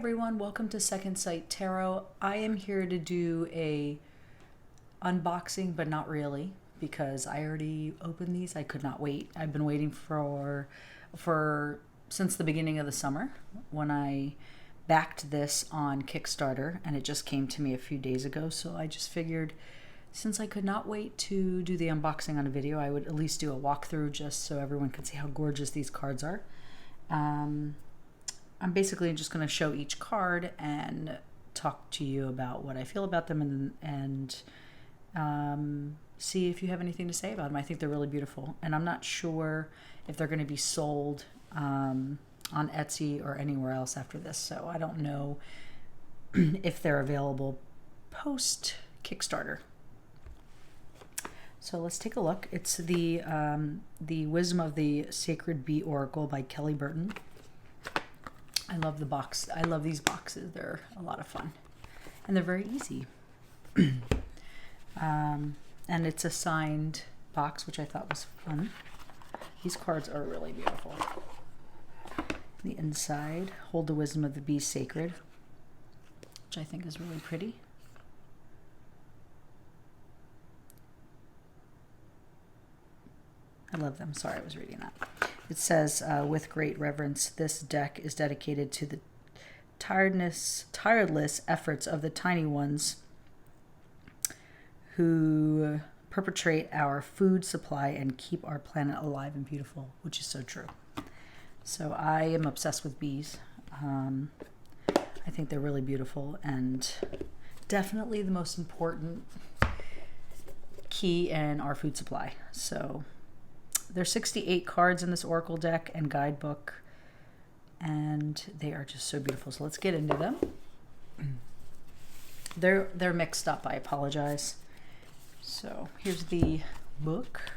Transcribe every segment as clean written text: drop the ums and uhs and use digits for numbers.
everyone, welcome to Second Sight Tarot. I am here to do a unboxing, but not really, because I already opened these. I could not wait. I've been waiting for since the beginning of the summer when I backed this on Kickstarter, and it just came to me a few days ago. So I just figured, since I could not wait to do the unboxing on a video, I would at least do a walkthrough just so everyone can see how gorgeous these cards are. I'm basically just going to show each card and talk to you about what I feel about them and see if you have anything to say about them. I think they're really beautiful, and I'm not sure if they're going to be sold on Etsy or anywhere else after this, so I don't know if they're available post Kickstarter. So let's take a look. It's the Wisdom of the Sacred Bee Oracle by Kelly Burton. I love the box. I love these boxes. They're a lot of fun, and they're very easy. And it's a signed box, which I thought was fun. These cards are really beautiful. The inside, hold the wisdom of the bee sacred, which I think is really pretty. I love them. Sorry, I was reading that. It says, with great reverence, this deck is dedicated to the tireless efforts of the tiny ones who perpetuate our food supply and keep our planet alive and beautiful, which is so true. So I am obsessed with bees. I think they're really beautiful and definitely the most important key in our food supply. So there's 68 cards in this Oracle deck and guidebook, and they are just so beautiful. So let's get into them. They're mixed up. I apologize. So here's the book.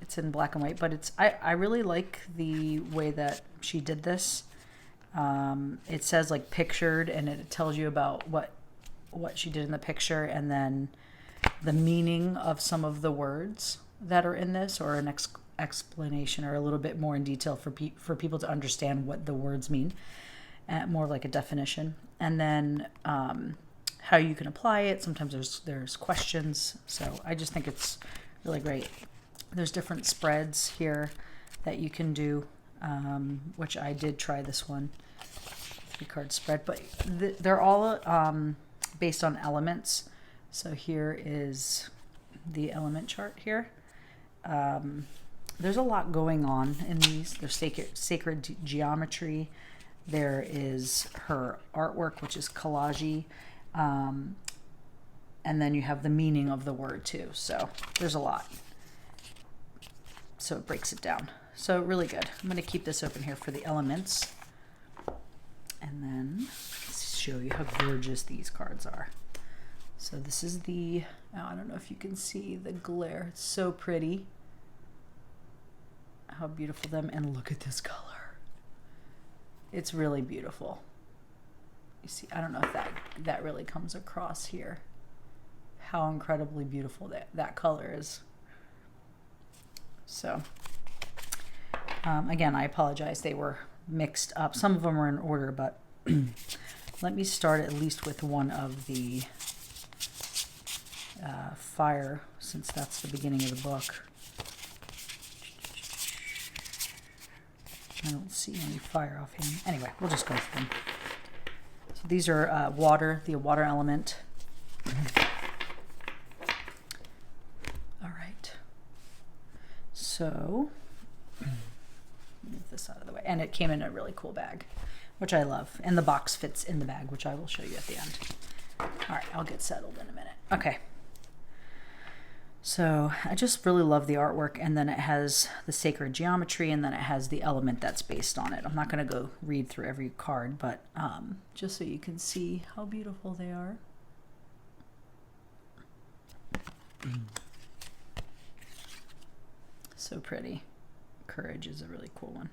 It's in black and white, but I really like the way that she did this. It says like pictured, and it tells you about what she did in the picture, and then the meaning of some of the words that are in this, or an explanation or a little bit more in detail for people to understand what the words mean, more like a definition, and then how you can apply it. Sometimes there's questions, so I just think it's really great. There's different spreads here that you can do, which I did try this one, 3-card spread, but they're all based on elements. So here is the element chart here. There's a lot going on in these. There's sacred geometry. There is her artwork, which is collage, and then you have the meaning of the word too. So there's a lot. So it breaks it down. So really good. I'm going to keep this open here for the elements, and then show you how gorgeous these cards are. So this is the, I don't know if you can see the glare. It's so pretty. How beautiful them, and look at this color. It's really beautiful. You see, I don't know if that really comes across here. How incredibly beautiful that color is. So, again, I apologize. They were mixed up. Some of them were in order, but let me start at least with one of the fire, since that's the beginning of the book. I don't see any fire offhand. Anyway, we'll just go through them. So these are water, the water element. All right. So, move this out of the way. And it came in a really cool bag, which I love. And the box fits in the bag, which I will show you at the end. All right, I'll get settled in a minute. Okay. So I just really love the artwork, and then it has the sacred geometry, and then it has the element that's based on it. I'm not going to go read through every card, but just so you can see how beautiful they are. So pretty. Courage is a really cool one.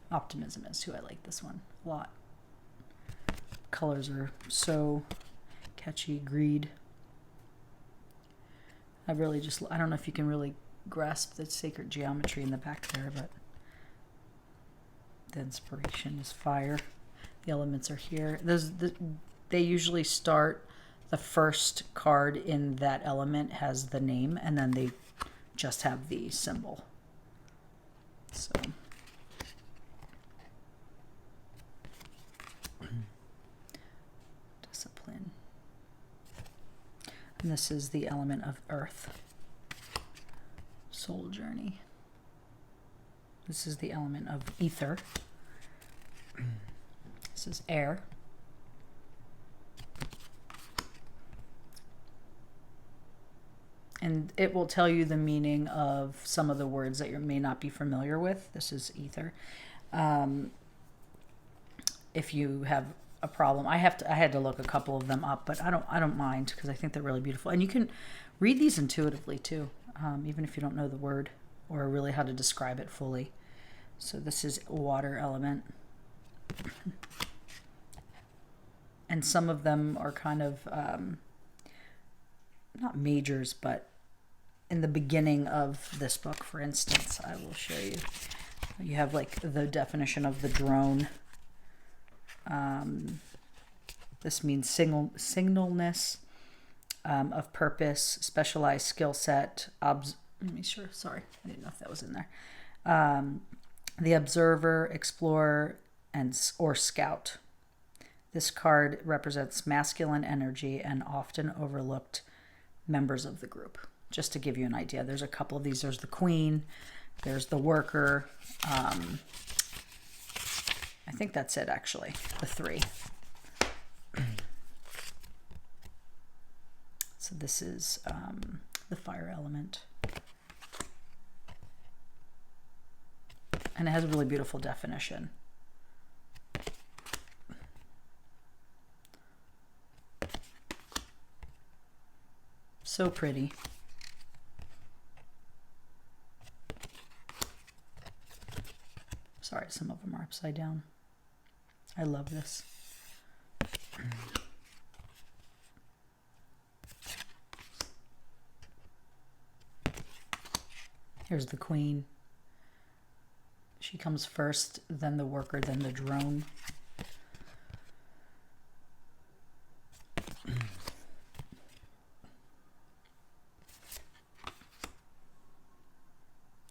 Optimism is too. I like this one a lot. Colors are so catchy. Greed. I don't know if you can really grasp the sacred geometry in the back there, but The inspiration is fire. The elements are here. They usually start, the first card in that element has the name, and then they just have the symbol. So discipline. And this is the element of earth. Soul journey. This is the element of ether. This is air. And it will tell you the meaning of some of the words that you may not be familiar with. This is ether. If you have a problem, I had to look a couple of them up, but I don't mind, because I think they're really beautiful. And you can read these intuitively too, even if you don't know the word or really how to describe it fully. So this is water element. And some of them are kind of not majors, but in the beginning of this book, for instance, I will show you. You have like the definition of the drone. This means signalness, of purpose, specialized skill set. Let me sure. Sorry, I didn't know if that was in there. The observer, explorer, or scout. This card represents masculine energy and often overlooked members of the group. Just to give you an idea, there's a couple of these. There's the queen, there's the worker. I think that's it, actually, the three. So this is the fire element. And it has a really beautiful definition. So pretty. Sorry, some of them are upside down. I love this. Here's the queen. She comes first, then the worker, then the drone.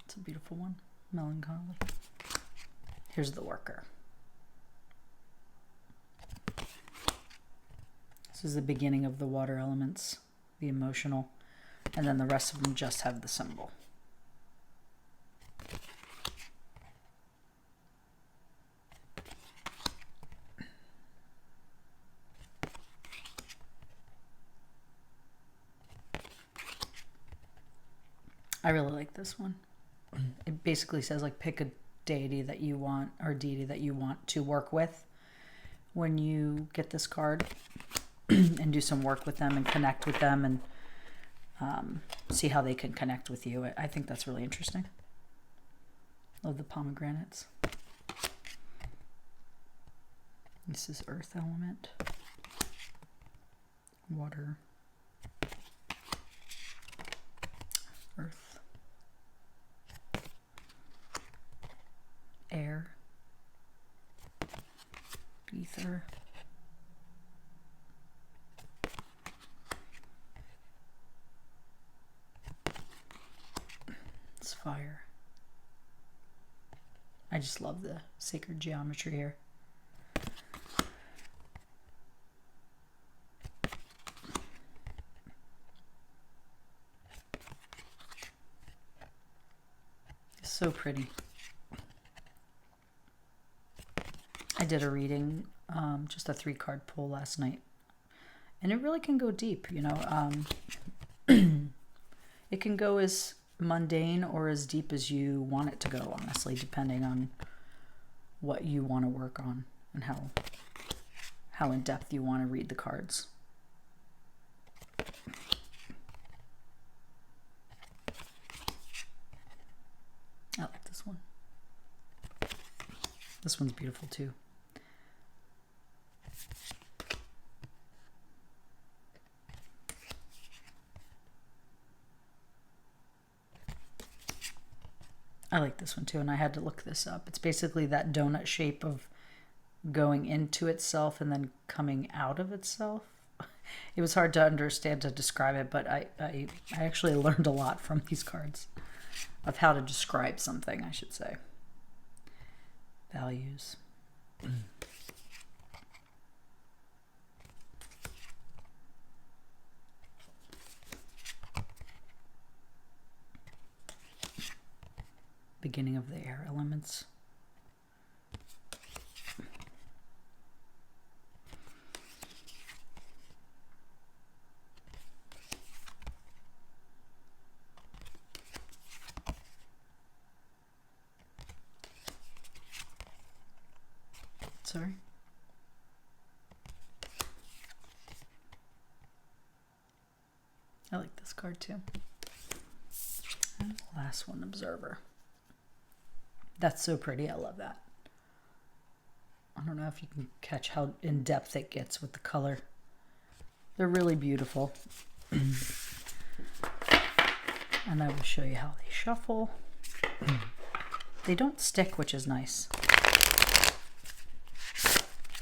It's a beautiful one. Melancholy. Here's the worker. This is the beginning of the water elements, the emotional, and then the rest of them just have the symbol. I really like this one. It basically says, like, pick a deity that you want, or deity that you want to work with when you get this card, and do some work with them and connect with them, and see how they can connect with you. I think that's really interesting. Love the pomegranates. This is earth element, water, earth, air, ether, it's fire. I just love the sacred geometry here. It's so pretty. I did a reading, just a 3-card pull last night, and it really can go deep, you know. It can go as mundane or as deep as you want it to go, honestly, depending on what you want to work on and how in depth you want to read the cards. I like this one. This one's beautiful too. I like this one too, and I had to look this up. It's basically that donut shape of going into itself and then coming out of itself. It was hard to understand to describe it, but I actually learned a lot from these cards of how to describe something, I should say. Values. Beginning of the air elements. Sorry. I like this card too. And the last one, Observer. That's so pretty. I love that. I don't know if you can catch how in depth it gets with the color. They're really beautiful. And I will show you how they shuffle. They don't stick, which is nice.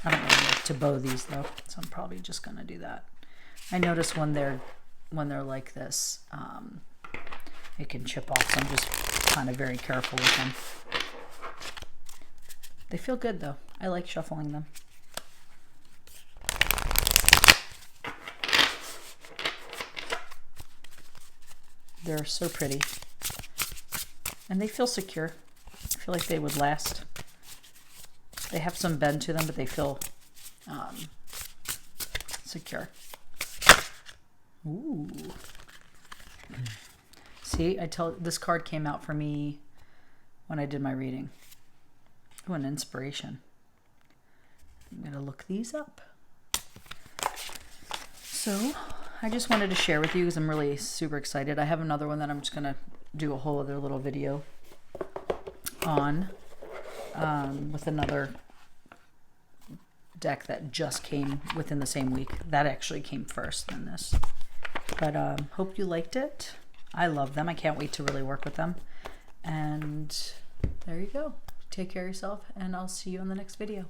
I don't really like to bow these though, so I'm probably just gonna do that. I notice when they're like this, it can chip off, so I'm just kind of very careful with them. They feel good though. I like shuffling them. They're so pretty. And they feel secure. I feel like they would last. They have some bend to them, but they feel secure. Ooh. See, this card came out for me when I did my reading. Ooh, an inspiration. I'm gonna look these up. So I just wanted to share with you because I'm really super excited. I have another one that I'm just gonna do a whole other little video on with another deck that just came within the same week. That actually came first than this. But hope you liked it. I love them. I can't wait to really work with them. And there you go. Take care of yourself, and I'll see you in the next video.